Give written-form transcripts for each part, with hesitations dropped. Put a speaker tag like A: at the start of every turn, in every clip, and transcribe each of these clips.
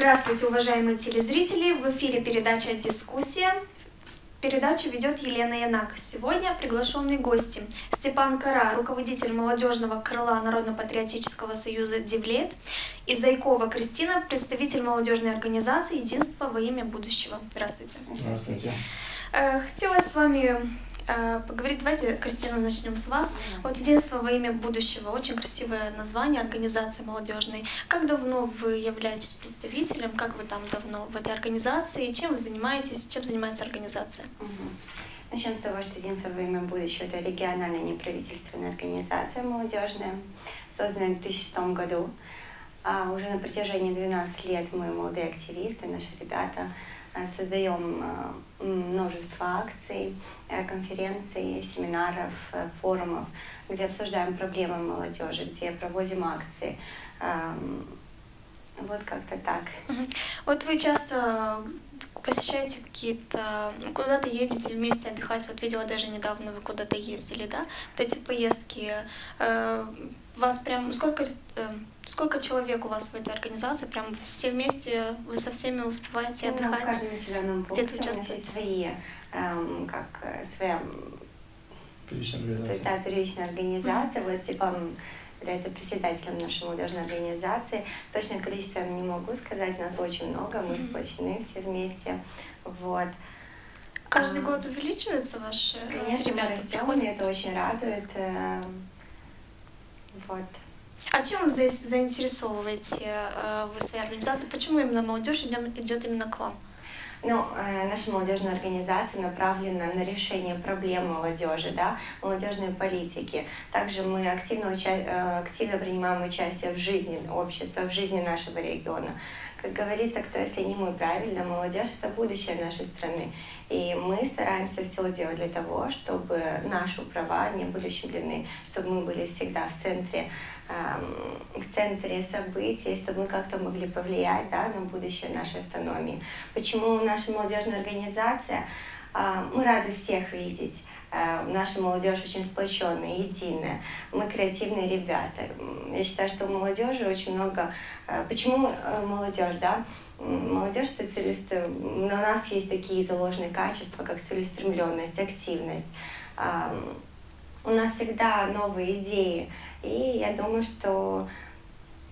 A: Здравствуйте, уважаемые телезрители! В эфире передача «Дискуссия». Передачу ведет Елена Янак. Сегодня приглашенные гости: Степан Кара, руководитель молодежного крыла Народно-патриотического союза «Девлет», и Зайкова Кристина, представитель молодежной организации «Единство во имя будущего». Здравствуйте.
B: Здравствуйте.
A: Хотелось с вами поговорить. Давайте, Кристина, начнем с вас. Вот «Единство во имя будущего» — очень красивое название организации молодежной. Как давно вы являетесь представителем? Как вы там давно в этой организации? Чем вы занимаетесь? Чем занимается организация?
B: Начнем с того, что «Единство во имя будущего» — это региональная неправительственная организация молодежная, созданная в 2006 году. Уже на протяжении 12 лет мы, молодые активисты, наши ребята, создаем множество акций, конференций, семинаров, форумов, где обсуждаем проблемы молодежи, где проводим акции. Вот как-то так.
A: Вот вы часто посещаете какие-то, куда-то едете вместе отдыхать. Вот видела даже недавно, вы куда-то ездили, да? Вот эти поездки. Вас прям сколько человек у вас в этой организации? Прям все вместе, вы со всеми успеваете отдыхать?
B: В каждом населенном пункте у нас есть своя первичная организация. Вот Степан является председателем нашей молодежной организации. Точное количество я не могу сказать, нас очень много, мы сплочены все вместе. Вот.
A: Каждый год увеличивается ваши
B: Конечно,
A: ребята?
B: мы растем, и это очень радует. Вот.
A: А чем вы заинтересовываете вы своей организации? Почему именно молодежь идет именно к вам?
B: Наша молодежная организация направлена на решение проблем молодежи, да, молодежной политики. Также мы активно принимаем участие в жизни общества, в жизни нашего региона. Как говорится, кто, если не мы, правильно, молодежь — это будущее нашей страны. И мы стараемся все делать для того, чтобы наши права не были ущемлены, чтобы мы были всегда в центре событий, чтобы мы как-то могли повлиять, да, на будущее нашей автономии. Почему наша молодежная организация? Мы рады всех видеть. Наша молодежь очень сплоченная, единая. Мы креативные ребята. Я считаю, что у молодежи очень много. Почему молодежь, да? Молодежь — это у нас есть такие заложенные качества, как целеустремленность, активность. У нас всегда новые идеи. И я думаю, что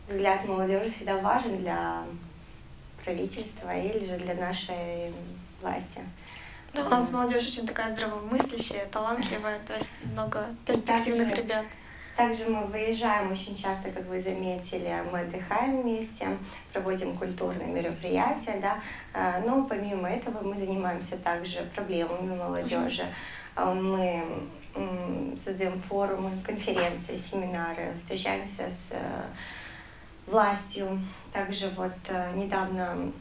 B: взгляд молодежи всегда важен для правительства или же для нашей власти.
A: Да, у нас молодежь очень такая здравомыслящая, талантливая, то есть много перспективных ребят.
B: Также мы выезжаем очень часто, как вы заметили, мы отдыхаем вместе, проводим культурные мероприятия, да. Но помимо этого мы занимаемся также проблемами молодежи. Мы создаем форумы, конференции, семинары, встречаемся с властью. Также вот недавно,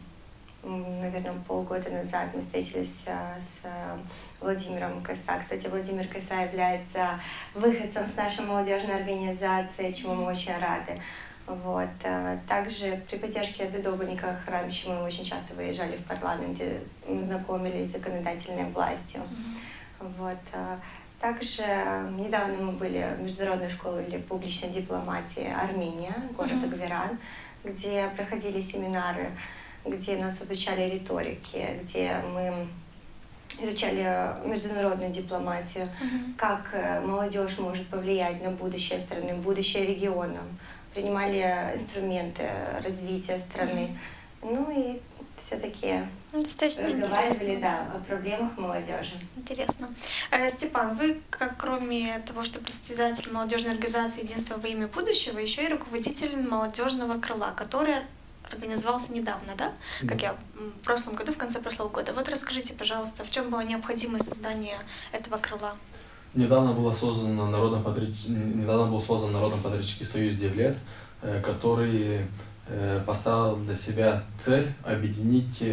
B: наверное, полгода назад мы встретились с Владимиром Коса. Кстати, Владимир Коса является выходцем с нашей молодежной организации, чему мы очень рады. Вот. Также при поддержке Дудобника Храмича мы очень часто выезжали в парламент, где мы знакомились с законодательной властью. Вот. Также недавно мы были в Международной школе публичной дипломатии Армения, города Гверан, где проходили семинары, где нас обучали риторике, где мы изучали международную дипломатию, как молодежь может повлиять на будущее страны, будущее региона, принимали инструменты развития страны. И все-таки разговаривали, да, о проблемах молодежи.
A: Интересно. Степан, вы, кроме того, что председатель молодежной организации «Единство во имя будущего», еще и руководитель молодежного крыла, который организовался недавно, да? Как я в прошлом году, в конце прошлого года. Вот расскажите, пожалуйста, в чем была необходимость создания этого крыла?
C: Недавно был создан Народно-патриотический союз «Девлет», который поставил для себя цель объединить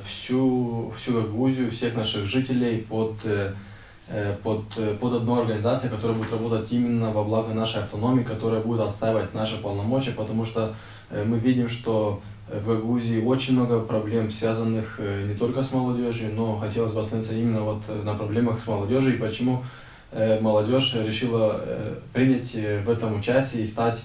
C: всю Гагаузию, всех наших жителей под одну организацию, которая будет работать именно во благо нашей автономии, которая будет отстаивать наши полномочия, потому что мы видим, что в Гагаузии очень много проблем, связанных не только с молодежью, но хотелось бы остановиться именно вот на проблемах с молодежью, и почему молодежь решила принять в этом участие и стать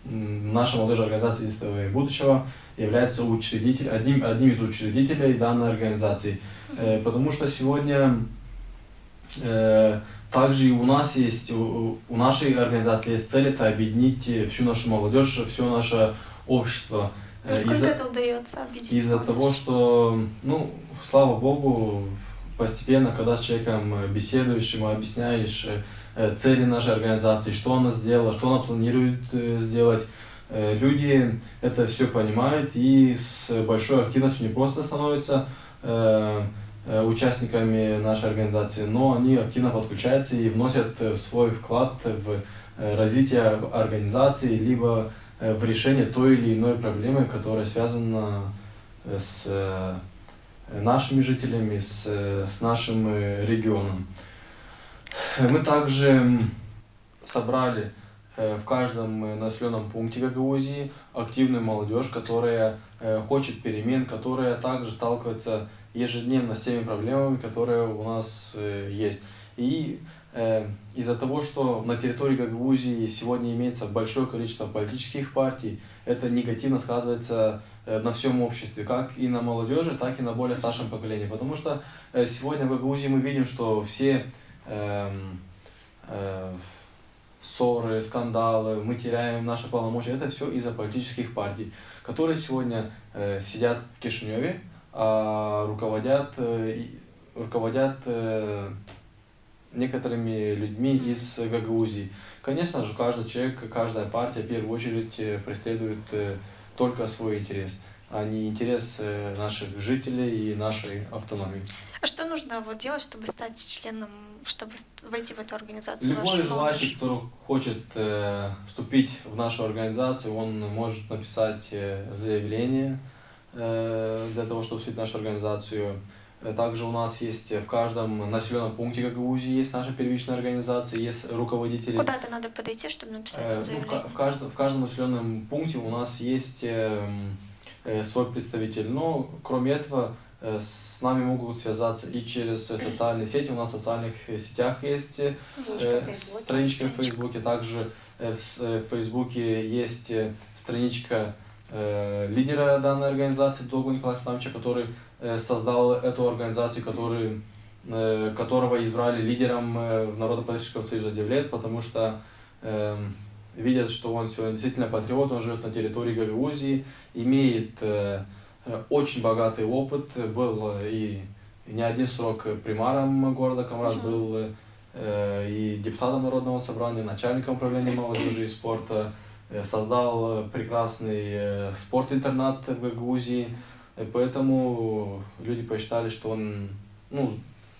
C: наша молодежная организация «Единство будущего» является одним из учредителей данной организации. Потому что сегодня также и у нас есть, у нашей организации есть цель — это объединить всю нашу молодежь, все наше общество.
A: Насколько это удается объединить?
C: Из-за того, что, слава Богу, постепенно, когда с человеком беседуешь, ему объясняешь цели нашей организации, что она сделала, что она планирует сделать, люди это все понимают и с большой активностью не просто становятся участниками нашей организации, но они активно подключаются и вносят свой вклад в развитие организации, либо в решение той или иной проблемы, которая связана с нашими жителями, с нашим регионом. Мы также собрали в каждом населенном пункте Гагаузии активную молодежь, которая хочет перемен, которая также сталкивается ежедневно с теми проблемами, которые у нас есть. И из-за того, что на территории Гагаузии сегодня имеется большое количество политических партий, это негативно сказывается на всем обществе, как и на молодежи, так и на более старшем поколении. Потому что сегодня в Гагаузии мы видим, что все ссоры, скандалы, мы теряем наши полномочия, это все из-за политических партий, которые сегодня сидят в Кишиневе, а руководят некоторыми людьми из Гагаузии. Конечно же, каждый человек, каждая партия в первую очередь преследует только свой интерес, а не интерес наших жителей и нашей автономии.
A: А что нужно делать, чтобы стать членом, чтобы войти в эту организацию?
C: Любой желающий, который хочет вступить в нашу организацию, он может написать заявление для того, чтобы вступить в нашу организацию. Также у нас есть в каждом населенном пункте Гагаузии есть наша первичная организация, есть руководители.
A: Куда-то надо подойти, чтобы написать заявление?
C: В каждом населенном пункте у нас есть свой представитель. Но кроме этого с нами могут связаться и через социальные сети. У нас в социальных сетях есть страничка в Фейсбуке. Также в Фейсбуке есть страничка лидера данной организации Долгого Николая Хартамовича, который создал эту организацию, которого избрали лидером Народно-политического союза 9 лет, потому что видят, что он сегодня действительно патриот, он живет на территории Гагаузии, имеет очень богатый опыт, был и не один срок примаром города Камрад, был и депутатом Народного собрания, начальником управления молодежи и спорта, создал прекрасный спорт-интернат в Гагаузии, поэтому люди посчитали, что он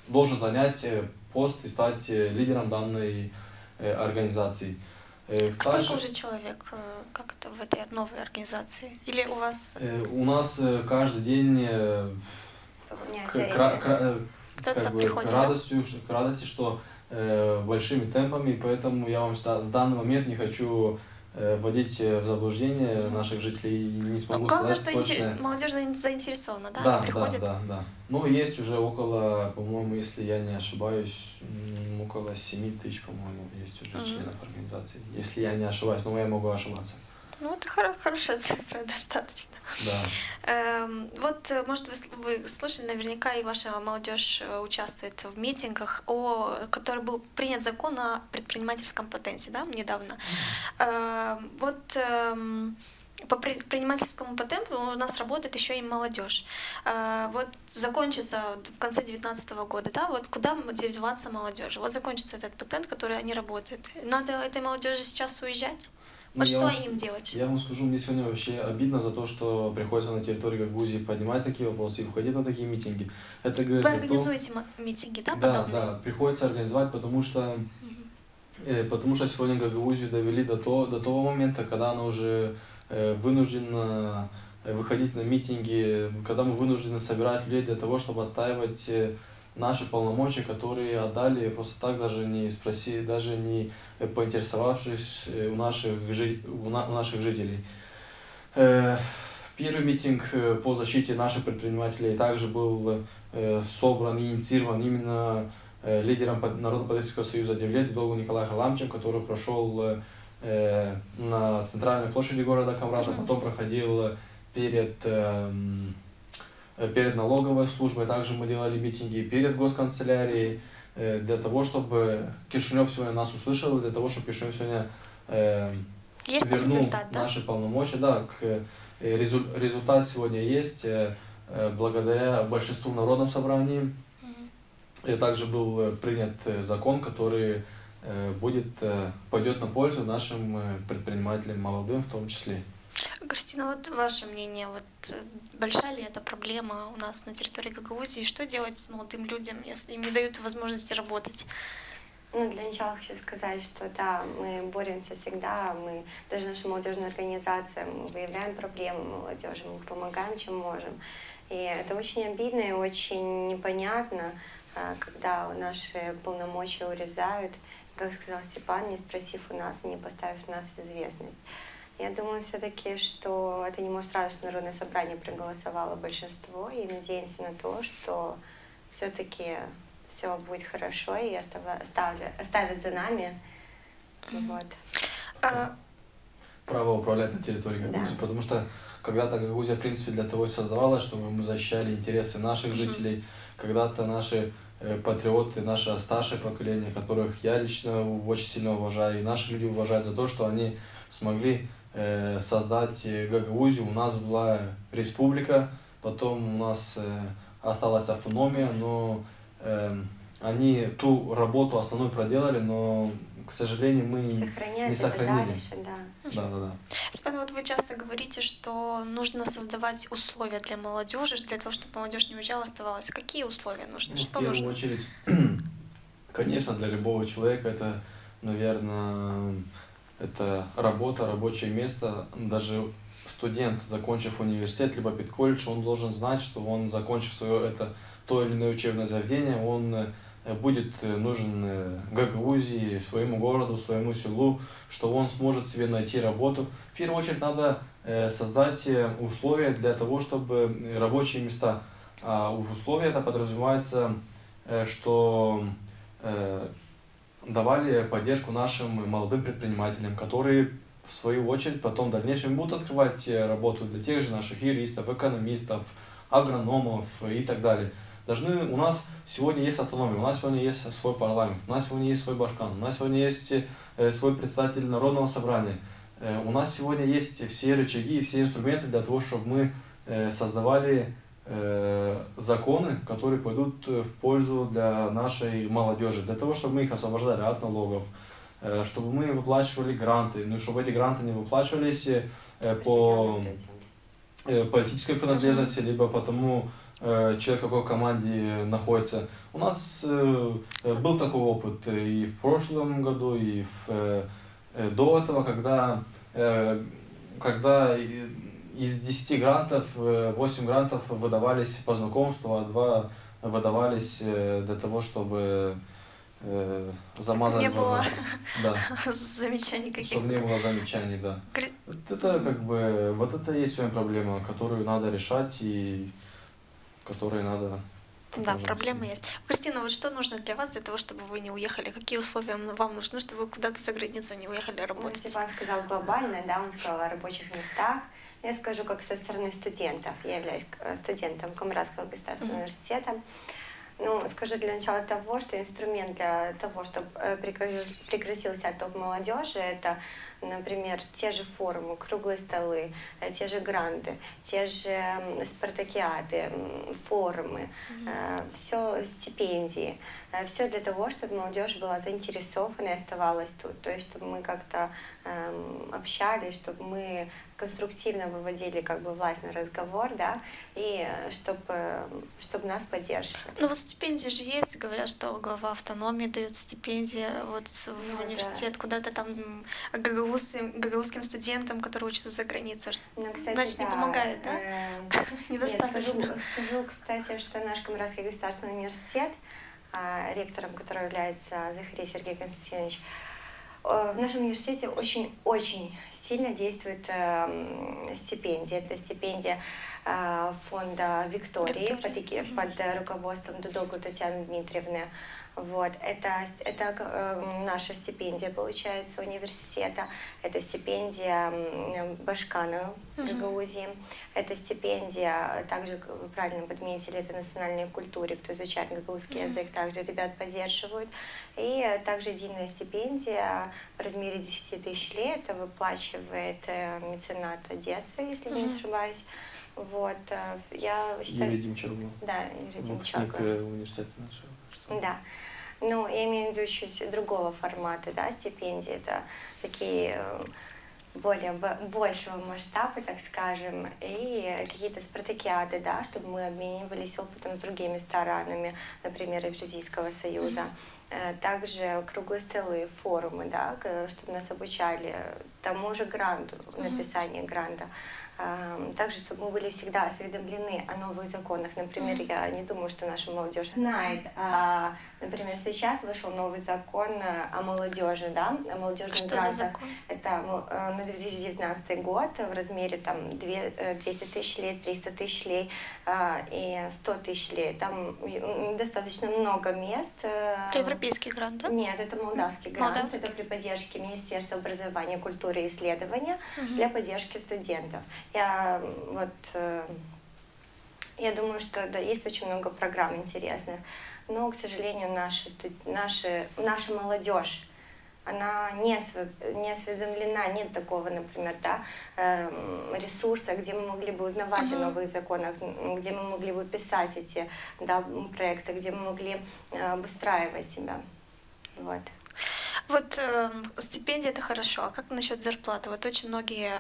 C: должен занять пост и стать лидером данной организации.
A: А сколько уже человек как это в этой новой организации? Или у вас?
C: У нас каждый день к радости, что большими темпами, поэтому я вам в данный момент не хочу вводить в заблуждение наших жителей, не смогу
A: главное,
C: сказать
A: что
C: точно.
A: молодежь заинтересована, да?
C: Да,
A: приходит?
C: да. Ну, есть уже около, по-моему, если я не ошибаюсь, около 7 тысяч, по-моему, есть уже членов организации. Если я не ошибаюсь, но я могу ошибаться.
A: Ну, это хорошая цифра, достаточно.
C: Да.
A: Может, вы слышали, наверняка и ваша молодежь участвует в митингах, который был принят закон о предпринимательском патенте, да, недавно. По предпринимательскому патенту у нас работает еще и молодежь. Закончится в конце 2019 года, да, куда деваться молодежи? Закончится этот патент, который они работают. Надо этой молодежи сейчас уезжать? Что им делать?
C: Я вам скажу, мне сегодня вообще обидно за то, что приходится на территории Гагаузии поднимать такие вопросы и выходить на такие митинги.
A: Вы организуете митинги, да, подобные?
C: Да, приходится организовать, потому что сегодня Гагаузию довели до того момента, когда она уже вынуждена выходить на митинги, когда мы вынуждены собирать людей для того, чтобы отстаивать наши полномочия, которые отдали просто так, даже не спросив, даже не поинтересовавшись у наших жителей. Первый митинг по защите наших предпринимателей также был собран и инициирован именно лидером Народно-политического союза 9 лет Долгого Николаем Хартамовичем, который прошел на центральной площади города Камрата, потом проходил перед налоговой службой, также мы делали митинги перед госканцелярией, для того, чтобы Кишинев сегодня нас услышал, для того, чтобы Кишинев сегодня
A: Есть
C: вернул
A: результат, да?
C: наши полномочия. Да, результат сегодня есть благодаря большинству в Народном собрании. И также был принят закон, который пойдет на пользу нашим предпринимателям, молодым в том числе.
A: Кристина, вот ваше мнение, большая ли это проблема у нас на территории Гагаузии? Что делать с молодым людям, если им не дают возможности работать?
B: Ну, для начала хочу сказать, что да, мы боремся всегда, даже наша молодежная организация, мы выявляем проблемы молодежи, мы помогаем, чем можем. И это очень обидно и очень непонятно, когда наши полномочия урезают, как сказал Степан, не спросив у нас, не поставив нас в известность. Я думаю все-таки, что это не может радовать, что Народное собрание проголосовало большинство, и надеемся на то, что все-таки все будет хорошо и оставят за нами. Вот.
C: Право управлять на территории Гагаузии,
B: Да.
C: потому что когда-то Гагаузия, в принципе, для того и создавалась, чтобы мы защищали интересы наших жителей. Когда-то наши патриоты, наше старшее поколение, которых я лично очень сильно уважаю, и наши люди уважают за то, что они смогли создать Гагаузию. У нас была республика, потом у нас осталась автономия, но они ту работу основную проделали, но, к сожалению, мы не сохранили.
B: Дальше, да.
C: Да.
A: Степан, вот вы часто говорите, что нужно создавать условия для молодежи, для того, чтобы молодежь не уезжала, оставалась. Какие условия нужны? Что
C: в первую
A: нужно?
C: очередь, конечно, для любого человека это, наверное, это работа, рабочее место. Даже студент, закончив университет, либо педколледж, он должен знать, что он, закончив свое то или иное учебное заведение, он будет нужен Гагаузии, своему городу, своему селу, что он сможет себе найти работу. В первую очередь надо создать условия для того, чтобы рабочие места. А условия это подразумевается, что давали поддержку нашим молодым предпринимателям, которые в свою очередь потом в дальнейшем будут открывать работу для тех же наших юристов, экономистов, агрономов и так далее. У нас сегодня есть автономия, у нас сегодня есть свой парламент, у нас сегодня есть свой башкан, у нас сегодня есть свой представитель Народного собрания. У нас сегодня есть все рычаги и все инструменты для того, чтобы мы создавали законы, которые пойдут в пользу для нашей молодежи, для того, чтобы мы их освобождали от налогов, чтобы мы выплачивали гранты, но чтобы эти гранты не выплачивались по политической принадлежности, либо по тому, человек в какой команде находится. У нас был такой опыт и в прошлом году, и до этого, когда из 10 грантов 8 грантов выдавались по знакомству, а 2 выдавались для того, чтобы замазать
A: Не
C: глаза.
A: было
C: Да.
A: замечаний каких-то.
C: Чтобы не было замечаний, да. Это вот это и есть своя проблема, которую надо решать и которые надо...
A: Да, проблемы есть. Кристина, вот что нужно для вас, для того, чтобы вы не уехали? Какие условия вам нужны, чтобы вы куда-то за границу не уехали работать?
B: Степан сказал глобально, да, он сказал о рабочих местах. Я скажу, как со стороны студентов. Я являюсь студентом Камрадского государственного университета. Ну, скажу для начала того, что инструмент для того, чтобы прекратился отток молодежи, это, например, те же форумы, круглые столы, те же гранты, те же спартакиады, форумы, все стипендии, все для того, чтобы молодежь была заинтересована и оставалась тут. То есть, чтобы мы как-то общались, чтобы мы конструктивно выводили как бы власть на разговор, да, и чтобы нас поддерживали.
A: Ну вот стипендии же есть, говорят, что глава автономии дает стипендии вот в университет, куда-то там гагаузским студентам, которые учатся за границей.
B: Ну, кстати,
A: значит, не помогает, да? Недостаточно.
B: Нет, скажу, кстати, что наш Камрадский государственный университет, ректором которого является Захарий Сергей Константинович, в нашем университете очень-очень сильно действует стипендия. Это стипендия фонда Виктории под руководством Дудоглу Татьяны Дмитриевны. Вот. Это наша стипендия, получается, университета. Это стипендия Башкана в Гагаузии. Это стипендия, также, как вы правильно подметили, это национальной культуре, кто изучает гагаузский язык, также ребят поддерживают. И также единая стипендия в размере 10 тысяч лей, это выплачивает меценат Одессы, если не ошибаюсь. Вот. Я считаю...
C: Юрий Демченко.
B: Да, Юрий Демченко.
C: Выпускник университета нашего.
B: Да. Ну, я имею в виду чуть другого формата, да, стипендии. Это такие большего масштаба, так скажем, и какие-то спартакиады, да, чтобы мы обменивались опытом с другими странами, например, Евразийского союза. Также круглые столы, форумы, да, чтобы нас обучали тому же гранту, написанию гранта. Также, чтобы мы были всегда осведомлены о новых законах. Например, я не думаю, что наша молодежь знает. Например, сейчас вышел новый закон о молодежи, да, о молодежных
A: Что
B: грантах.
A: за закон?
B: Это на 2019 год в размере там 200 тысяч лей, 300 тысяч лей и 100 тысяч лей. Там достаточно много мест.
A: Это европейский грант, да?
B: Нет, это молдавский грант.
A: Молдавский.
B: Это при поддержке Министерства образования, культуры и исследования для поддержки студентов. Я думаю, что да, есть очень много программ интересных, но, к сожалению, наша молодежь, она не осведомлена, нет такого, например, да, ресурса, где мы могли бы узнавать о новых законах, где мы могли бы писать эти, да, проекты, где мы могли обустраивать себя. Вот.
A: Вот стипендия это хорошо, а как насчет зарплаты? Вот очень многие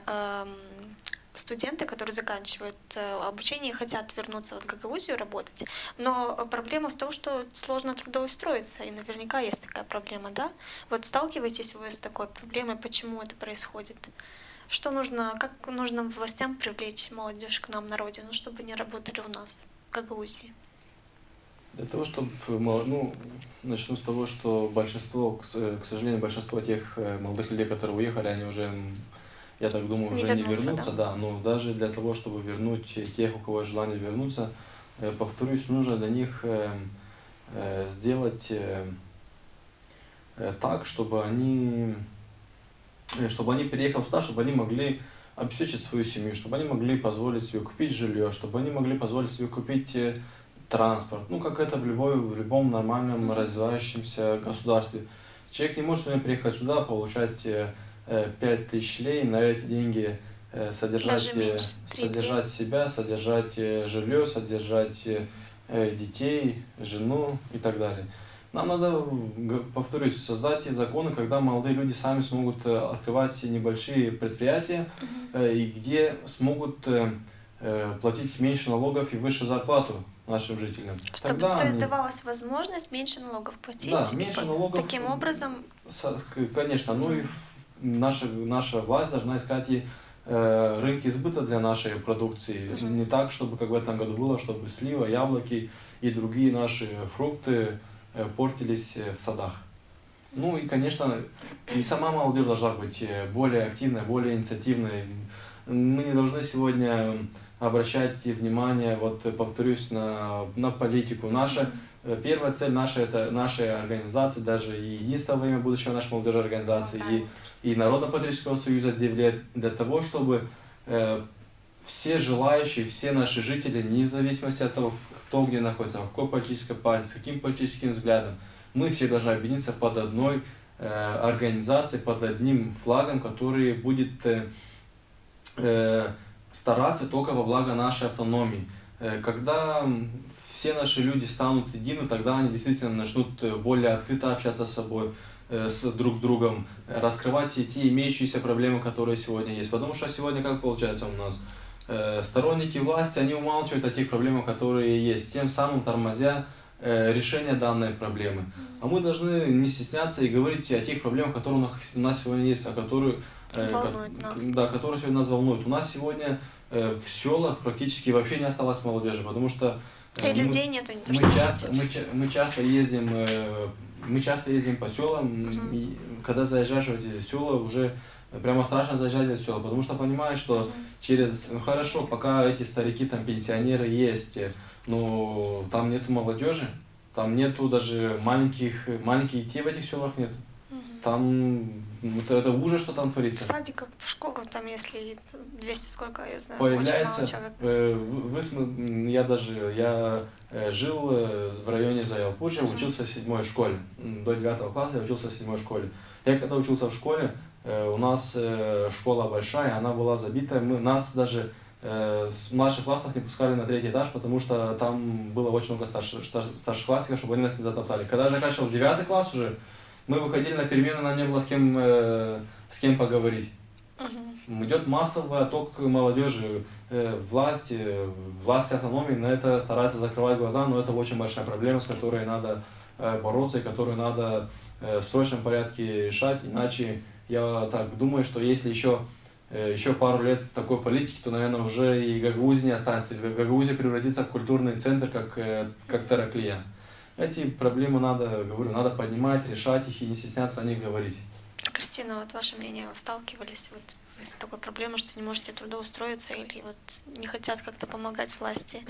A: студенты, которые заканчивают обучение и хотят вернуться в Гагаузию работать, но проблема в том, что сложно трудоустроиться, и наверняка есть такая проблема, да? Вот сталкиваетесь вы с такой проблемой, почему это происходит? Что нужно, как нужно властям привлечь молодежь к нам на родину, чтобы они работали у нас, в Гагаузии?
C: Для того, чтобы, начну с того, что большинство, к сожалению, большинство тех молодых людей, которые уехали, они уже, я так думаю, уже не вернутся, да. Но даже для того, чтобы вернуть тех, у кого есть желание вернуться, повторюсь, нужно для них сделать так, чтобы они переехав сюда, чтобы они могли обеспечить свою семью, чтобы они могли позволить себе купить жилье, чтобы они могли позволить себе купить транспорт, как это в любом нормальном развивающемся государстве. Человек не может сегодня приехать сюда, получать 5000 лей, на эти деньги содержать себя, содержать жилье, содержать детей, жену и так далее. Нам надо, повторюсь, создать законы, когда молодые люди сами смогут открывать небольшие предприятия, и где смогут платить меньше налогов и выше зарплату нашим жителям.
A: Чтобы, то есть давалась возможность меньше налогов платить?
C: Да, меньше налогов.
A: Таким образом?
C: Конечно, и наша власть должна искать и рынки сбыта для нашей продукции. Не так, чтобы как в этом году было, чтобы слива, яблоки и другие наши фрукты портились в садах. И, конечно, и сама молодежь должна быть более активной, более инициативной. Мы не должны сегодня обращать внимание, повторюсь, на политику. Первая цель нашей организации, даже и единство во имя будущего нашей молодежи организации, и Народно-патриотического союза для того, чтобы все желающие, все наши жители, вне зависимости от того, кто где находится, в какой политической партии, с каким политическим взглядом, мы все должны объединиться под одной организацией, под одним флагом, который будет стараться только во благо нашей автономии. Когда все наши люди станут едины, тогда они действительно начнут более открыто общаться с собой, с друг другом, раскрывать те имеющиеся проблемы, которые сегодня есть. Потому что сегодня, как получается у нас, сторонники власти, они умалчивают о тех проблемах, которые есть, тем самым тормозя решение данной проблемы. А мы должны не стесняться и говорить о тех проблемах, которые у нас сегодня есть, которые сегодня нас волнуют. У нас сегодня в селах практически вообще не осталось молодежи, потому что
A: людей нету,
C: мы часто ездим по селам, и когда заезжаешь в эти села, уже прямо страшно заезжать в это село, потому что понимаешь, что через, ну хорошо, пока эти старики, там, пенсионеры есть, но там нету молодежи, там нету даже маленьких детей в этих селах нет. Там это ужас, что там
A: В
C: творится.
A: садиках, в школах, там, если 200 сколько, я знаю, очень
C: Появляется,
A: мало человек.
C: я жил в районе Заялпуджа, учился в 7 школе. До 9 класса я учился в 7 школе. Я когда учился в школе, у нас школа большая, она была забита. Нас даже с младших классов не пускали на 3-й этаж, потому что там было очень много старшеклассников, чтобы они нас не затоптали. Когда я заканчивал 9 класс уже, мы выходили на перемены, нам не было с кем поговорить. Идет массовый отток молодежи, власти автономии на это стараются закрывать глаза, но это очень большая проблема, с которой надо бороться и которую надо в срочном порядке решать. Иначе я так думаю, что если еще пару лет такой политики, то, наверное, уже и Гагаузия не останется. Гагаузия превратится в культурный центр, как Тараклия. Эти проблемы надо поднимать, решать их и не стесняться о них говорить.
A: Кристина, вот ваше мнение, вы сталкивались вот с такой проблемой, что не можете трудоустроиться или вот не хотят как-то помогать власти?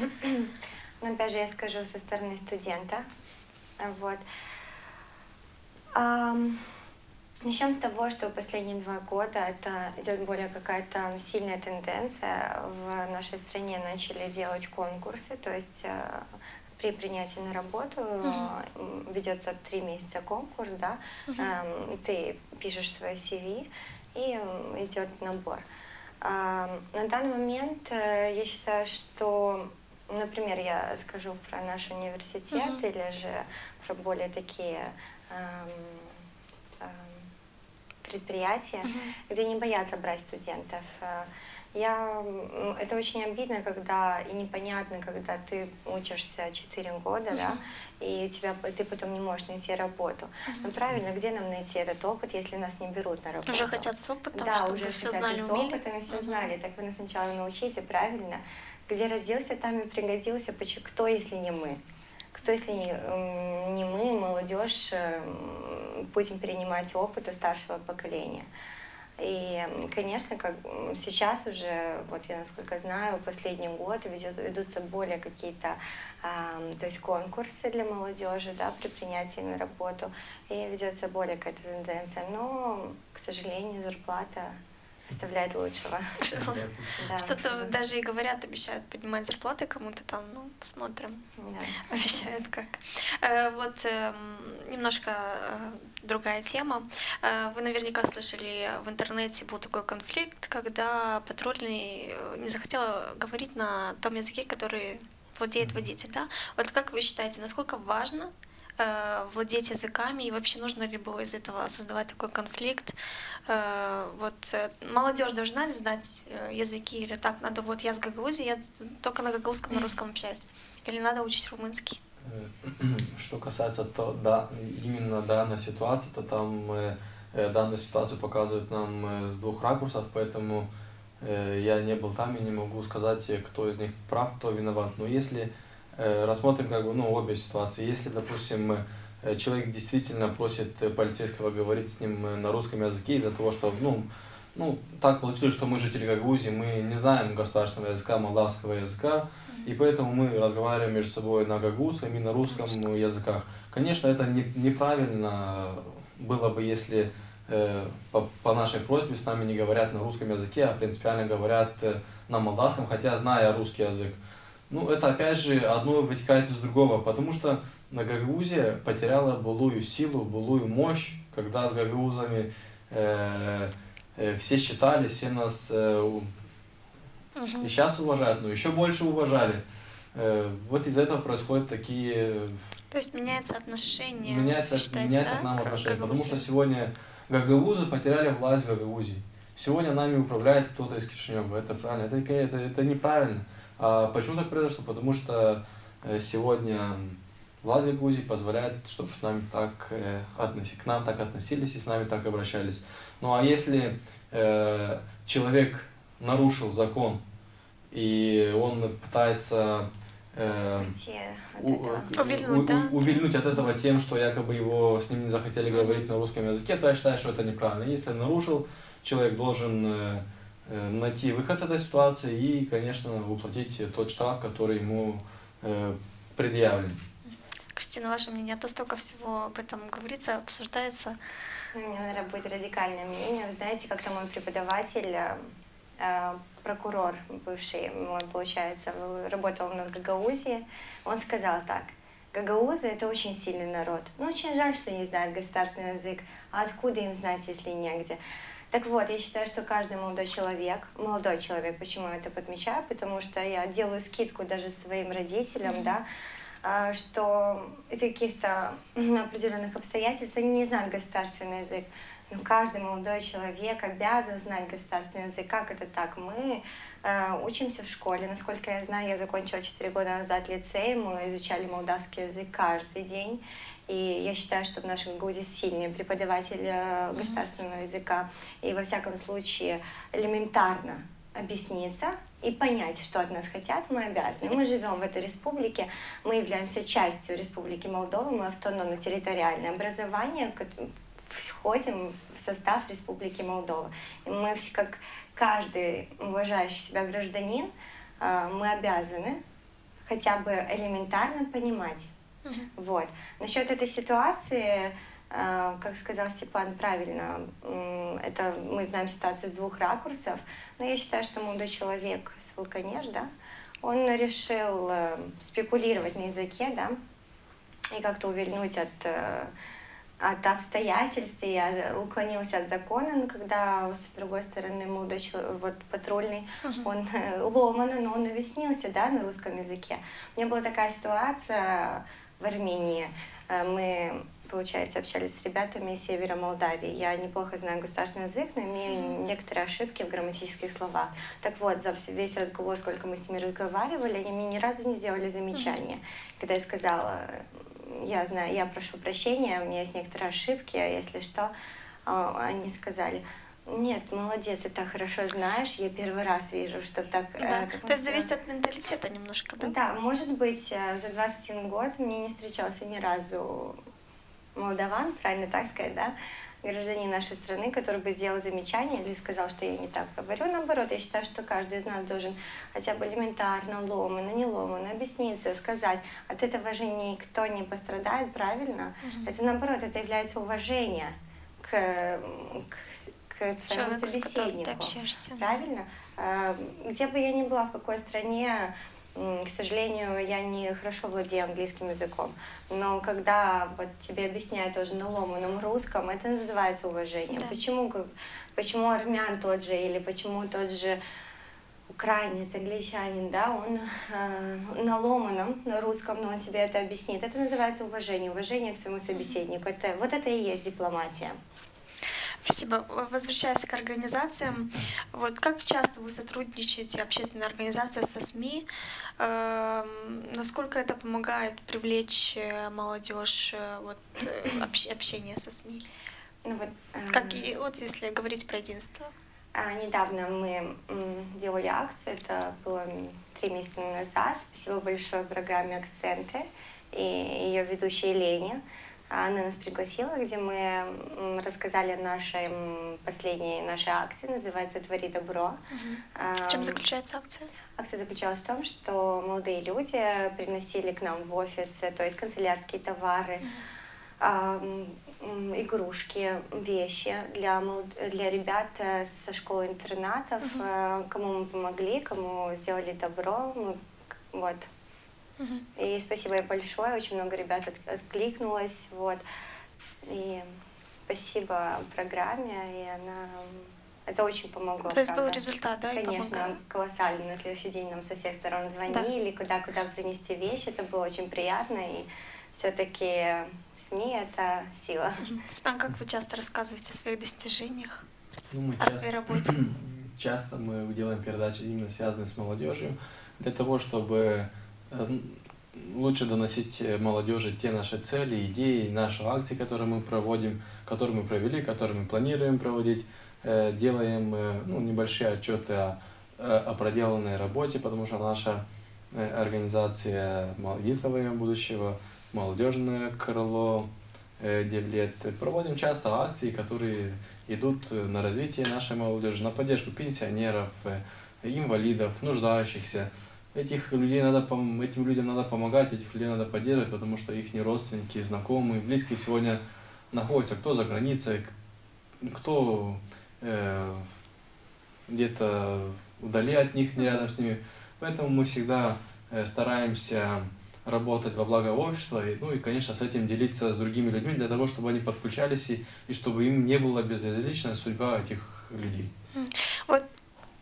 B: Но опять же я скажу со стороны студента. Вот. Начнем с того, что последние 2 года это идет более какая-то сильная тенденция. В нашей стране начали делать конкурсы, то есть при принятии на работу ведется 3 месяца конкурс, да, ты пишешь свое CV и идет набор. На данный момент я считаю, что, например, я скажу про наш университет или же про более такие предприятия, где не боятся брать студентов. Это очень обидно, когда и непонятно, когда ты учишься 4 года, да, и ты потом не можешь найти работу. Но правильно, где нам найти этот опыт, если нас не берут на работу?
A: Уже хотят с опытом,
B: да,
A: чтобы
B: уже
A: все
B: хотят
A: знали,
B: с
A: умели.
B: опытом и все знали. Так вы нас сначала научите, правильно? Где родился, там и пригодился. Кто, если не мы? Кто, если не мы, молодежь, будем перенимать опыт у старшего поколения? И, конечно, как сейчас уже, вот я насколько знаю, последний год ведутся более какие-то, то есть конкурсы для молодежи, да, при принятии на работу, и ведется более какая-то тенденция. Но, к сожалению, зарплата оставляет лучшего. Да.
A: Что-то даже и говорят, обещают поднимать зарплаты кому-то там, ну, посмотрим.
B: Да.
A: Обещают как. Вот немножко другая тема. Вы наверняка слышали, в интернете был такой конфликт, когда патрульный не захотел говорить на том языке, который владеет водитель, да? Вот как вы считаете, насколько важно владеть языками, и вообще нужно ли было из этого создавать такой конфликт? Вот молодежь должна ли знать языки, или так надо, вот я с Гагаузии, я только на гагаузском, на русском общаюсь, или надо учить румынский?
C: Что касается именно данной ситуации, то там данную ситуацию показывают нам с 2 ракурсов, поэтому я не был там и не могу сказать, кто из них прав, кто виноват. Но если рассмотрим обе ситуации. Если, допустим, человек действительно просит полицейского говорить с ним на русском языке из-за того, что так получилось, что мы жители Гагаузии, мы не знаем государственного языка, молдавского языка, и поэтому мы разговариваем между собой на гагаузском и на русском языках. Конечно, это неправильно было бы, если по нашей просьбе с нами не говорят на русском языке, а принципиально говорят на молдавском, хотя зная русский язык. Это опять же одно вытекает из другого, потому что Гагаузия потеряла былую силу, былую мощь, когда с гагаузами все считали, все нас и сейчас уважают, но еще больше уважали. Вот из-за этого происходят такие...
A: То есть меняется отношение,
C: меняется к нам отношение, потому что сегодня гагаузы потеряли власть в Гагаузии. Сегодня нами управляет кто-то из Кишинева, это правильно, это неправильно. А почему так произошло? Потому что сегодня власть Гагаузии позволяет, чтобы с нами к нам так относились и с нами так обращались. Ну а если человек нарушил закон и он пытается увильнуть от этого тем, что якобы с ним не захотели говорить на русском языке, то я считаю, что это неправильно. Если он нарушил, человек должен найти выход с этой ситуации и, конечно, уплатить тот штраф, который ему предъявлен.
A: Кристина, ваше мнение, а то столько всего об этом говорится, обсуждается.
B: Ну, у меня, наверное, будет радикальное мнение. Вы знаете, как-то мой преподаватель, прокурор бывший, мой, получается, работал на Гагаузии, он сказал так: гагаузы — это очень сильный народ. Ну, очень жаль, что не знают государственный язык. А откуда им знать, если негде? Так вот, я считаю, что каждый молодой человек, почему я это подмечаю, потому что я делаю скидку даже своим родителям, да, что из каких-то определенных обстоятельств они не знают государственный язык. Но каждый молодой человек обязан знать государственный язык. Как это так? Мы учимся в школе. Насколько я знаю, я закончила 4 года назад лицей, мы изучали молдавский язык каждый день. И я считаю, что в нашем ГУЗе сильный преподаватель государственного языка. И во всяком случае элементарно объясниться и понять, что от нас хотят, мы обязаны. Мы живем в этой республике, мы являемся частью Республики Молдова, мы автономно территориальное образование, входим в состав Республики Молдова. И мы, как каждый уважающий себя гражданин, мы обязаны хотя бы элементарно понимать. Вот. Насчет этой ситуации, как сказал Степан правильно, это мы знаем ситуацию с 2 ракурсов, но я считаю, что молодой человек с Вулканеж, да, он решил спекулировать на языке, да, и как-то увильнуть от обстоятельств, и уклонился от закона, но когда, с другой стороны, молодой человек, вот патрульный, он ломано, но он объяснился, да, на русском языке. У меня была такая ситуация в Армении. Мы, получается, общались с ребятами из севера Молдавии. Я неплохо знаю государственный язык, но имею некоторые ошибки в грамматических словах. Так вот, за весь разговор, сколько мы с ними разговаривали, они мне ни разу не сделали замечания. Когда я сказала: я знаю, я прошу прощения, у меня есть некоторые ошибки, если что, они сказали: нет, молодец, ты так хорошо знаешь, я первый раз вижу, что так...
A: Да. То есть зависит от менталитета немножко, да?
B: Да, может быть, за 21 год мне не встречался ни разу молдаван, правильно так сказать, да, гражданин нашей страны, который бы сделал замечание или сказал, что я не так говорю. Наоборот, я считаю, что каждый из нас должен хотя бы элементарно, ломано, не ломано, объясниться, сказать. От этого же никто не пострадает, правильно? Это наоборот, это является уважение к твоему
A: Человеку, с которым ты
B: собеседнику.
A: общаешься.
B: Правильно? Где бы я ни была, в какой стране, к сожалению, я не хорошо владею английским языком. Но когда вот тебе объясняют тоже на ломаном русском, это называется уважение.
A: Да.
B: Почему армян тот же или почему тот же украинец, англичанин, да, он на ломаном, на русском, но он себе это объяснит. Это называется уважение, уважение к своему собеседнику. Вот это и есть дипломатия.
A: Спасибо. Возвращаясь к организациям, вот как часто вы сотрудничаете, общественная организация, со СМИ? Насколько это помогает привлечь молодежь, общение со СМИ?
B: Ну, вот,
A: Как и вот если говорить про единство.
B: Недавно мы делали акцию, это было 3 месяца назад. Спасибо большое программе «Акценты» и ее ведущей Лене. Она нас пригласила, где мы рассказали о нашей последней нашей акции, называется «Твори добро».
A: В чем заключается акция?
B: Акция заключалась в том, что молодые люди приносили к нам в офис, то есть канцелярские товары, игрушки, вещи для ребят со школ-интернатов, кому мы помогли, кому сделали добро. Вот. И спасибо ей большое, очень много ребят откликнулось, вот. И спасибо программе, и это очень помогло.
A: То есть
B: правда.
A: был результат, да?
B: Конечно, колоссальный. На следующий день нам со всех сторон звонили, куда принести вещи, это было очень приятно, и все-таки СМИ — это сила.
A: А как вы часто рассказываете о своих достижениях,
C: Мы
A: о своей работе?
C: Часто мы делаем передачи, именно связанные с молодежью, для того, чтобы лучше доносить молодежи те наши цели, идеи, наши акции, которые мы проводим, которые мы провели, которые мы планируем проводить. Делаем небольшие отчеты о проделанной работе, потому что наша организация «Единство во имя будущего», молодежное крыло, 9 лет. Проводим часто акции, которые идут на развитие нашей молодежи, на поддержку пенсионеров, инвалидов, нуждающихся. Этим людям надо помогать, этих людей надо поддерживать, потому что их родственники, знакомые, близкие сегодня находятся кто за границей, кто где-то вдали от них, не рядом с ними. Поэтому мы всегда стараемся работать во благо общества, и, конечно, с этим делиться с другими людьми, для того, чтобы они подключались и чтобы им не была безразлична судьба этих людей.
A: Вот,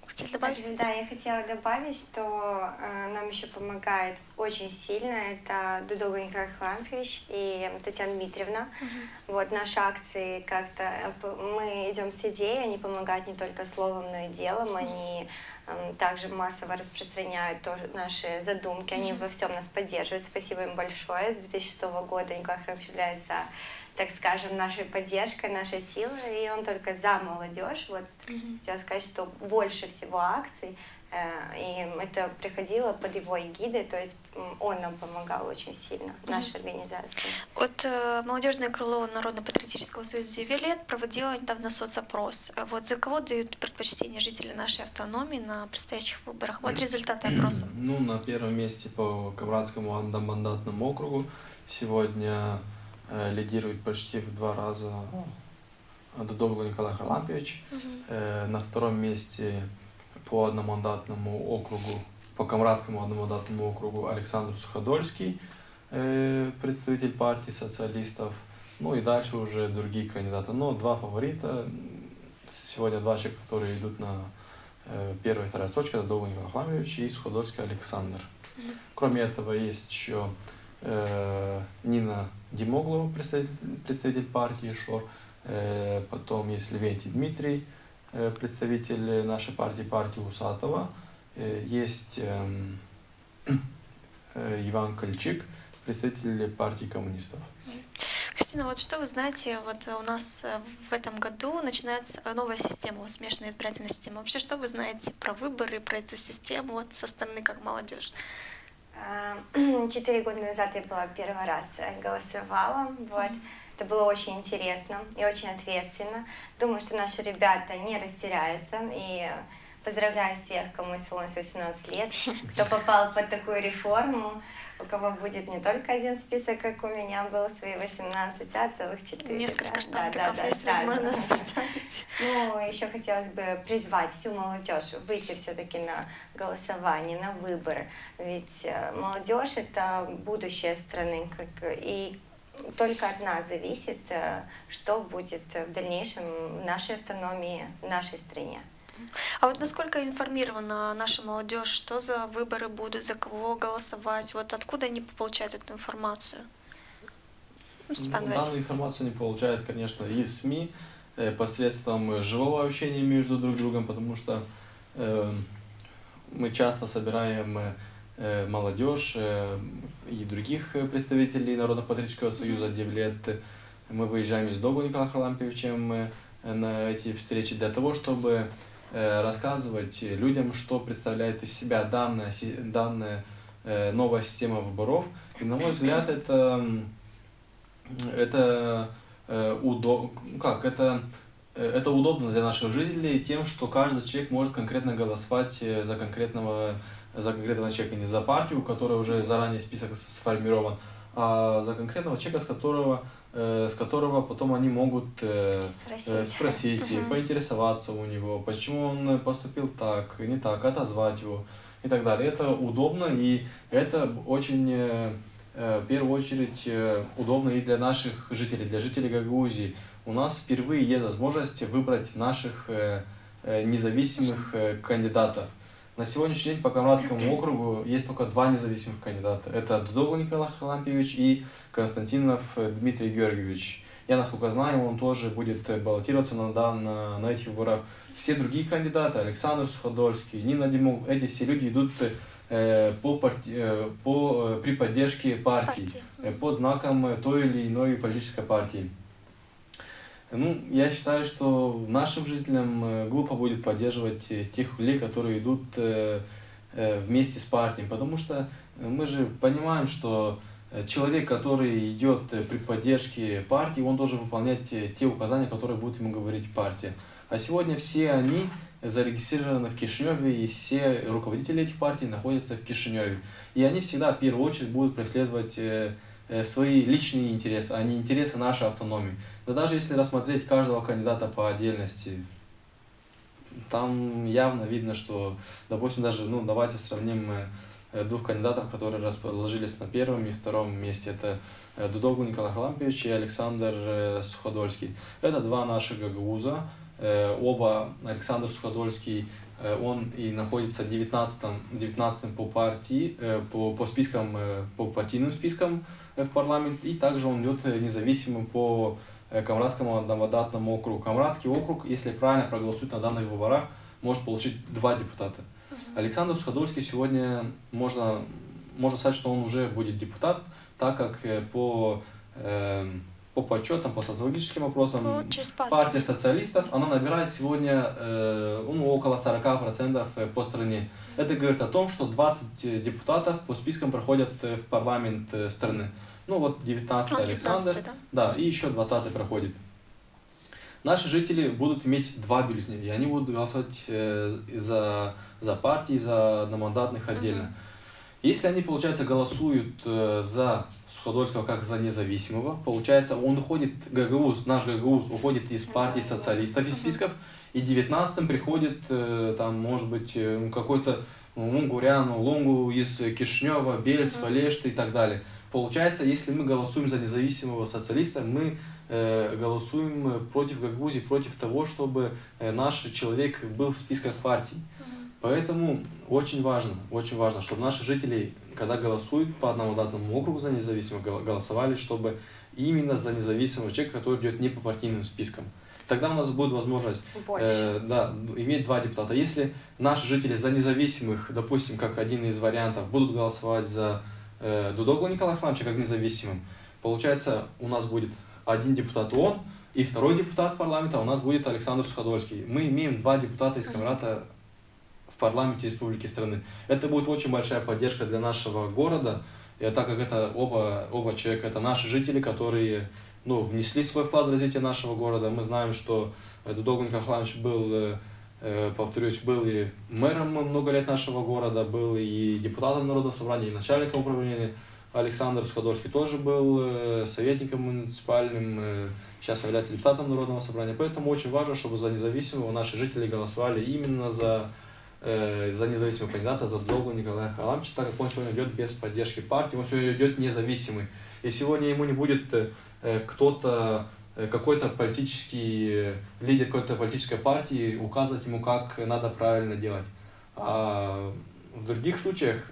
A: хотели добавить?
B: Да, я хотела добавить, что нам еще помогает очень сильно это Дудова Николай Харлампиевич и Татьяна Дмитриевна. Вот наши акции как-то, мы идем с идеей, они помогают не только словом, но и делом, они также массово распространяют тоже наши задумки, они во всем нас поддерживают. Спасибо им большое. С 2006 года Николай Харлампиевич является, так скажем, нашей поддержкой, нашей силой, и он только за молодежь. Вот хотела сказать, что больше всего акций, и это приходило под его эгидой, то есть он нам помогал очень сильно, наша организация.
A: Вот молодежное крыло Народно-патриотического союза «Девилет» проводило недавно соцопрос. Вот за кого дают предпочтение жители нашей автономии на предстоящих выборах? Вот результаты опроса.
C: Ну, на первом месте по Камрадскому одномандатному округу сегодня лидирует почти в 2 раза Дудова Николай Харлампиевич. На втором месте по одномандатному округу, по Камрадскому одномандатному округу Александр Суходольский, представитель партии социалистов. Ну и дальше уже другие кандидаты. Но 2 фаворита. Сегодня 2 человека, которые идут на 1 и 2 строчка, Дудова Николай Харлампиевич и Суходольский Александр. Кроме этого есть еще Нина Димоглова, представитель партии ШОР. Потом есть Левентий Дмитрий, представитель нашей партии Усатова. Есть Иван Кольчик, представитель партии коммунистов.
A: Кристина, вот что вы знаете, вот у нас в этом году начинается новая система, смешанная избирательная система. Вообще, что вы знаете про выборы, про эту систему вот со стороны как молодежь?
B: 4 года назад я была 1 раз голосовала, вот. Это было очень интересно и очень ответственно. Думаю, что наши ребята не растеряются, и поздравляю всех, кому исполнилось 18 лет, кто попал под такую реформу, у кого будет не только один список, как у меня был, свои 18, а целых 4.
A: Несколько штампиков, если возможно поставить.
B: Ну, еще хотелось бы призвать всю молодежь выйти все-таки на голосование, на выборы. Ведь молодежь — это будущее страны, и только от нас зависит, что будет в дальнейшем в нашей автономии, в нашей стране.
A: А вот насколько информирована наша молодежь, что за выборы будут, за кого голосовать, вот откуда они получают эту информацию?
C: Данную информацию они получают, конечно, из СМИ, посредством живого общения между друг другом, потому что мы часто собираем молодежь и других представителей Народно-патриотического союза «Девилет». Мы выезжаем из Дудова Николая Харлампиевича на эти встречи для того, чтобы рассказывать людям, что представляет из себя данная новая система выборов. И, на мой взгляд, это удобно для наших жителей тем, что каждый человек может конкретно голосовать за конкретного человека, не за партию, у которой уже заранее список сформирован, а за конкретного человека, с которого потом они могут спросить, поинтересоваться у него, почему он поступил так, не так, отозвать его и так далее. Это удобно, и это очень, в первую очередь, удобно и для наших жителей, для жителей Гагаузии. У нас впервые есть возможность выбрать наших независимых кандидатов. На сегодняшний день по Камрадскому округу есть только 2 независимых кандидата. Это Дудова Николай Харлампиевич и Константинов Дмитрий Георгиевич. Я, насколько знаю, он тоже будет баллотироваться на этих выборах. Все другие кандидаты, Александр Суходольский, Нина Димоглова, эти все люди идут при поддержке партии, под знаком той или иной политической партии. Ну, я считаю, что нашим жителям глупо будет поддерживать тех людей, которые идут вместе с партией, потому что мы же понимаем, что человек, который идет при поддержке партии, он должен выполнять те указания, которые будет ему говорить партия. А сегодня все они зарегистрированы в Кишиневе, и все руководители этих партий находятся в Кишиневе. И они всегда в первую очередь будут преследовать свои личные интересы, а не интересы нашей автономии. Но даже если рассмотреть каждого кандидата по отдельности, там явно видно, что, допустим, даже, давайте сравним двух кандидатов, которые расположились на первом и втором месте. Это Дудогу Николай Харлампиевич и Александр Суходольский. Это два наших гагауза. Оба, Александр Суходольский, он и находится 19-м по партии, по спискам, по партийным спискам в парламент, и также он идет независимым по Камрадскому одномандатному округу. Камрадский округ, если правильно проголосует на данных выборах, может получить 2 депутата. Александр Суходольский сегодня можно сказать, что он уже будет депутат, так как по подсчетам, по социологическим опросам, партия социалистов, она набирает сегодня около 40% по стране. Это говорит о том, что 20 депутатов по спискам проходят в парламент страны. 19-й Александр, да, и еще 20-й проходит. Наши жители будут иметь 2 бюллетеня, и они будут голосовать за партии, за одномандатных отдельно. Если они, получается, голосуют за Суходольского как за независимого, получается, он уходит, наш гагауз уходит из партии социалистов, из списков, и 19-м приходит, там, может быть, какой-то Мунгурян, Лонгу из Кишинева, Бельц, Полешты и так далее. Получается, если мы голосуем за независимого социалиста, мы голосуем против Гагаузии, против того, чтобы наш человек был в списках партий. Поэтому очень важно, чтобы наши жители, когда голосуют по одномандатному округу за независимого, голосовали, чтобы именно за независимого человека, который идет не по партийным спискам. Тогда у нас будет возможность иметь 2 депутата. Если наши жители за независимых, допустим, как один из вариантов, будут голосовать за Дудогу Николая Харлампиевича как независимым, получается, у нас будет 1 депутат ООН, и 2-й депутат парламента у нас будет Александр Суходольский. Мы имеем 2 депутата из Камрата в парламенте республики страны. Это будет очень большая поддержка для нашего города, так как это оба человека, это наши жители, которые внесли свой вклад в развитие нашего города. Мы знаем, что Дудогу Николай Харлампиевич был, повторюсь, был и мэром много лет нашего города, был и депутатом Народного собрания, и начальником управления. Александр Суходольский тоже был советником муниципальным, сейчас является депутатом Народного собрания. Поэтому очень важно, чтобы за независимого наши жители голосовали именно за независимого кандидата, за Дудогу Николая Харлампиевича, так как он сегодня идет без поддержки партии, он сегодня идет независимый. И сегодня ему не будет какой-то политический лидер какой-то политической партии указывать ему, как надо правильно делать. А в других случаях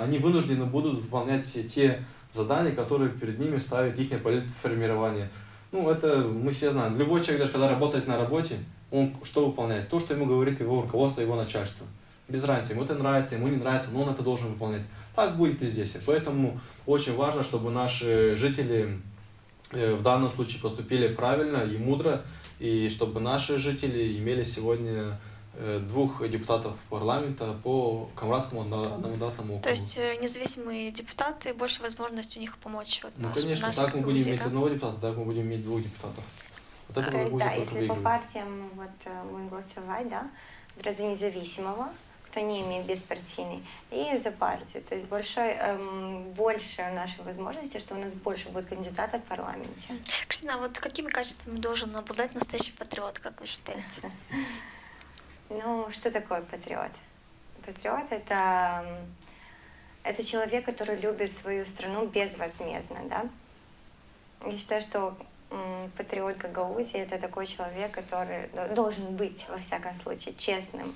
C: они вынуждены будут выполнять те задания, которые перед ними ставит их политформирование. Это мы все знаем. Любой человек, даже когда работает на работе, он что выполняет? То, что ему говорит его руководство, его начальство. Без разницы, ему это нравится, ему не нравится, но он это должен выполнять. Так будет и здесь. Поэтому очень важно, чтобы наши жители в данном случае поступили правильно и мудро, и чтобы наши жители имели сегодня 2 депутатов парламента по Камрадскому одномандатному округу.
A: То есть независимые депутаты, больше возможность у них помочь.
C: Конечно, так мы будем иметь 1 депутата, так мы будем иметь 2 депутатов.
B: Если по партиям будем голосовать, за независимого, кто не имеет беспартийный, и за партию. То есть больше нашей возможности, что у нас больше будет кандидатов в парламенте.
A: Кристина, какими качествами должен обладать настоящий патриот, как вы считаете?
B: Что такое патриот? Патриот — это человек, который любит свою страну безвозмездно, да? Я считаю, что патриот Гагаузии — это такой человек, который должен быть, во всяком случае, честным,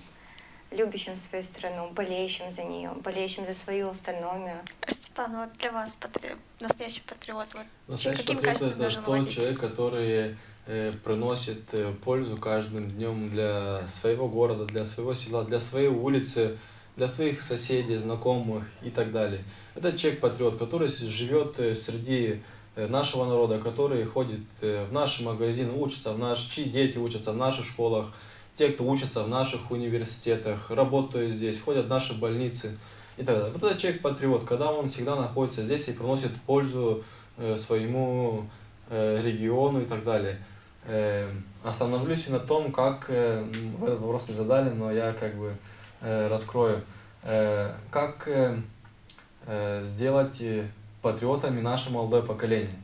B: любящим свою страну, болеющим за нее, болеющим за свою автономию.
A: Степан, для вас настоящий патриот,
C: каким качеством должен владеть? Это тот человек, который приносит пользу каждым днем для своего города, для своего села, для своей улицы, для своих соседей, знакомых и так далее. Это человек-патриот, который живет среди нашего народа, который ходит в наши магазины, учится, чьи дети учатся в наших школах, те, кто учатся в наших университетах, работают здесь, ходят в наши больницы. и так далее. Вот этот человек-патриот, когда он всегда находится здесь и приносит пользу своему региону и так далее. Остановлюсь и на том, как, вы этот вопрос не задали, но я как бы раскрою, как сделать патриотами наше молодое поколение.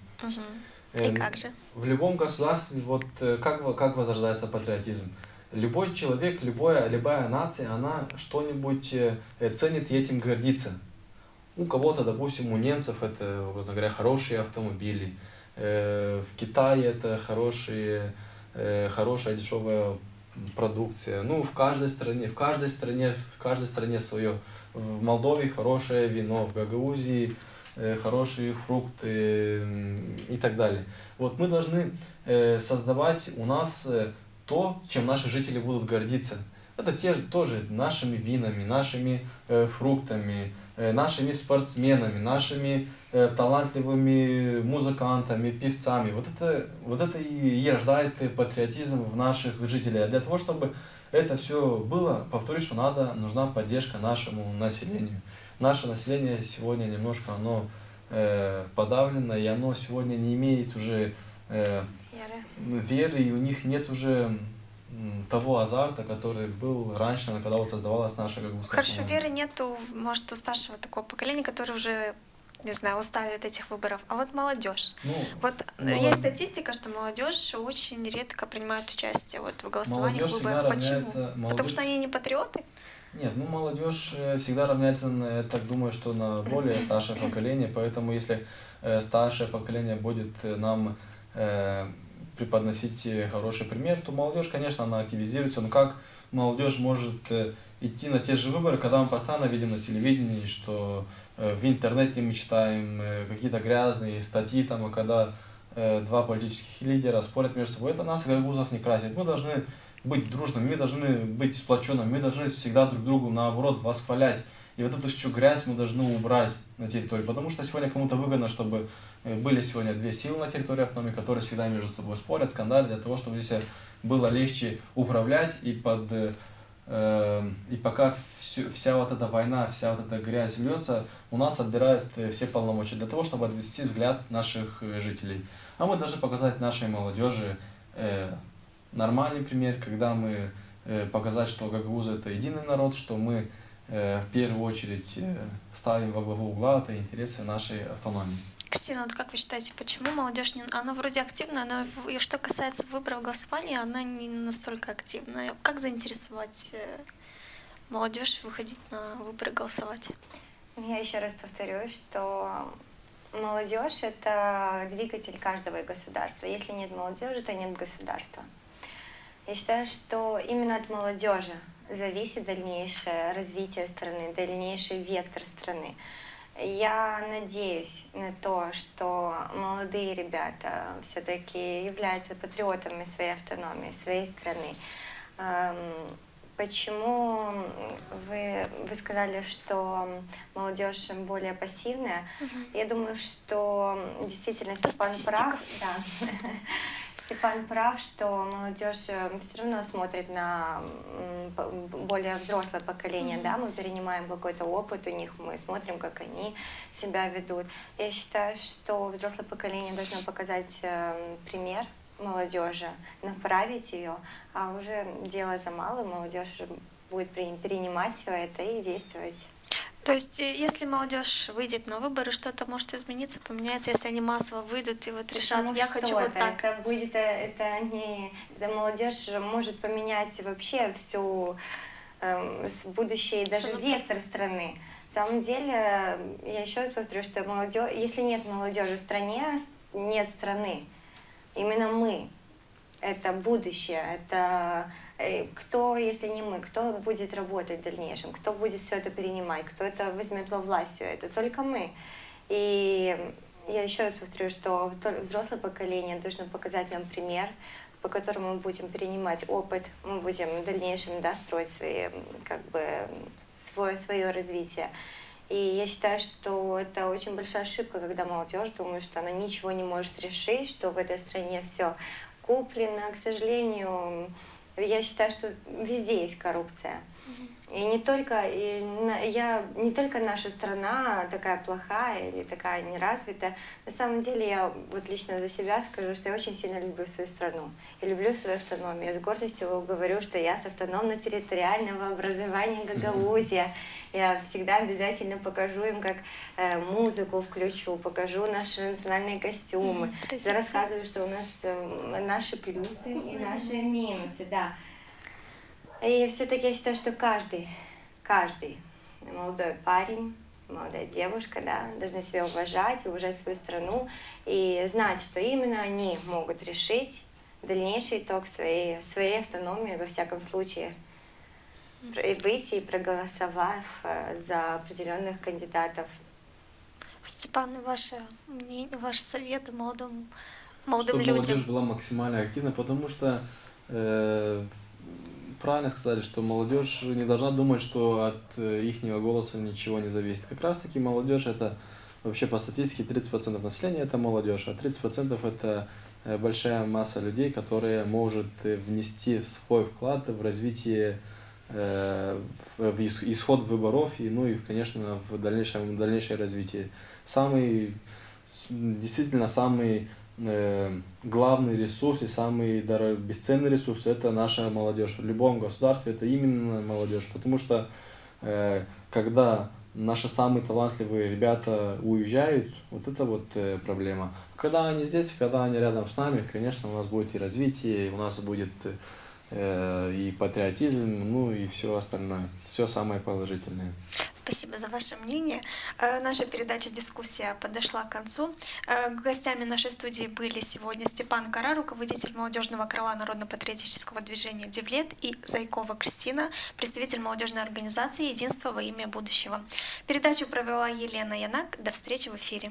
A: И как же?
C: В любом государстве, вот как возрождается патриотизм? Любой человек, любая нация, она что-нибудь ценит и этим гордится. У кого-то, допустим, у немцев это, образно говоря, хорошие автомобили. В Китае это хорошая дешевая продукция. Ну, в каждой стране свое. В Молдове хорошее вино, в Гагаузии хорошие фрукты и так далее. Вот мы должны создавать у нас то, чем наши жители будут гордиться. Это тоже нашими винами, нашими фруктами, нашими спортсменами, нашими талантливыми музыкантами, певцами. Вот это и рождает патриотизм в наших жителей. А для того, чтобы это все было, повторюсь, что нужна поддержка нашему населению. Наше население сегодня немножко оно подавлено, и оно сегодня не имеет уже веры, и у них нет уже того азарта, который был раньше, когда вот создавалась наша гагаузская
A: Хорошо,
C: команда.
A: веры нету, может, у старшего такого поколения, которое уже, не знаю, устали от этих выборов. А вот молодежь. Есть статистика, что молодежь очень редко принимает участие вот в голосованиях, в выборах. Почему? Потому что они не патриоты?
C: Нет, молодежь всегда равняется, я так думаю, что на более старшее поколение, поэтому если старшее поколение будет нам преподносить хороший пример, то молодежь, конечно, она активизируется, но как молодежь может идти на те же выборы, когда мы постоянно видим на телевидении, что в интернете мы читаем какие-то грязные статьи, там, когда два политических лидера спорят между собой, это нас, гагаузов, не красит. Мы должны быть дружными, мы должны быть сплоченными, мы должны всегда друг другу, наоборот, восхвалять. И вот эту всю грязь мы должны убрать на территории, потому что сегодня кому-то выгодно, чтобы были сегодня две силы на территории автономии, которые всегда между собой спорят, скандалят, для того, чтобы здесь было легче управлять, и пока вся вот эта война, вся вот эта грязь льется, у нас отбирают все полномочия для того, чтобы отвести взгляд наших жителей. А мы должны показать нашей молодежи нормальный пример, когда мы показать, что гагаузы это единый народ, что мы в первую очередь ставим во главу угла это интересы нашей автономии.
A: Кристина, вот как вы считаете, почему молодежь она вроде активная, но и что касается выборов голосования, она не настолько активная? Как заинтересовать молодежь выходить на выборы голосовать?
B: Я еще раз повторюсь, что молодежь это двигатель каждого государства. Если нет молодежи, то нет государства. Я считаю, что именно от молодежи зависит дальнейшее развитие страны, дальнейший вектор страны. Я надеюсь на то, что молодые ребята все-таки являются патриотами своей автономии, своей страны. Почему вы сказали, что молодежь более пассивная? Я думаю, что действительно Степан прав. Да. Степан прав, что молодежь все равно смотрит на более взрослое поколение, да, мы перенимаем какой-то опыт у них, мы смотрим, как они себя ведут. Я считаю, что взрослое поколение должно показать пример молодежи, направить ее, а уже дело за малым, молодежь будет перенимать все это и действовать.
A: То есть, если молодежь выйдет на выборы, что-то может измениться, поменяется, если они массово выйдут и вот решат, я хочу вот так.
B: Это молодежь может поменять вообще всю будущее, даже вектор страны. На самом деле, я еще раз повторю, что если нет молодежи в стране, нет страны. Именно мы. Это будущее, это кто, если не мы, кто будет работать в дальнейшем, кто будет все это перенимать, кто это возьмет во власть все это, только мы. И я еще раз повторю, что взрослое поколение должно показать нам пример, по которому мы будем перенимать опыт, мы будем в дальнейшем строить свое развитие. И я считаю, что это очень большая ошибка, когда молодежь думает, что она ничего не может решить, что в этой стране все куплено. К сожалению, я считаю, что везде есть коррупция. И не только, не только наша страна такая плохая или такая неразвитая. На самом деле я вот лично за себя скажу, что я очень сильно люблю свою страну. И люблю свою автономию. Я с гордостью говорю, что я с автономно-территориального образования Гагаузия. Я всегда обязательно покажу им, как музыку включу, покажу наши национальные костюмы. Я рассказываю, что у нас наши плюсы и наши минусы, да. И все-таки я считаю, что каждый молодой парень, молодая девушка, да, должны себя уважать свою страну и знать, что именно они могут решить дальнейший итог своей автономии, во всяком случае, выйти и проголосовав за определенных кандидатов.
A: Степан, ваш совет молодым
C: Чтобы
A: людям?
C: молодежь была максимально активна, потому что правильно сказали, что молодежь не должна думать, что от ихнего голоса ничего не зависит. Как раз таки молодежь это вообще по статистике 30% населения это молодежь, а 30% это большая масса людей, которые может внести свой вклад в развитие, в исход выборов и, ну и, конечно, в дальнейшее развитие. Действительно, самый главный ресурс и самый бесценный ресурс это наша молодежь. В любом государстве это именно молодежь, потому что когда наши самые талантливые ребята уезжают, вот это вот проблема. Когда они здесь, когда они рядом с нами, конечно, у нас будет и развитие, у нас будет и патриотизм, ну и все остальное, все самое положительное.
A: Спасибо за ваше мнение. Наша передача «Дискуссия» подошла к концу. Гостями нашей студии были сегодня Степан Кара, руководитель молодежного крыла народно-патриотического движения «Девлет», и Зайкова Кристина, представитель молодежной организации «Единство во имя будущего». Передачу провела Елена Янак. До встречи в эфире.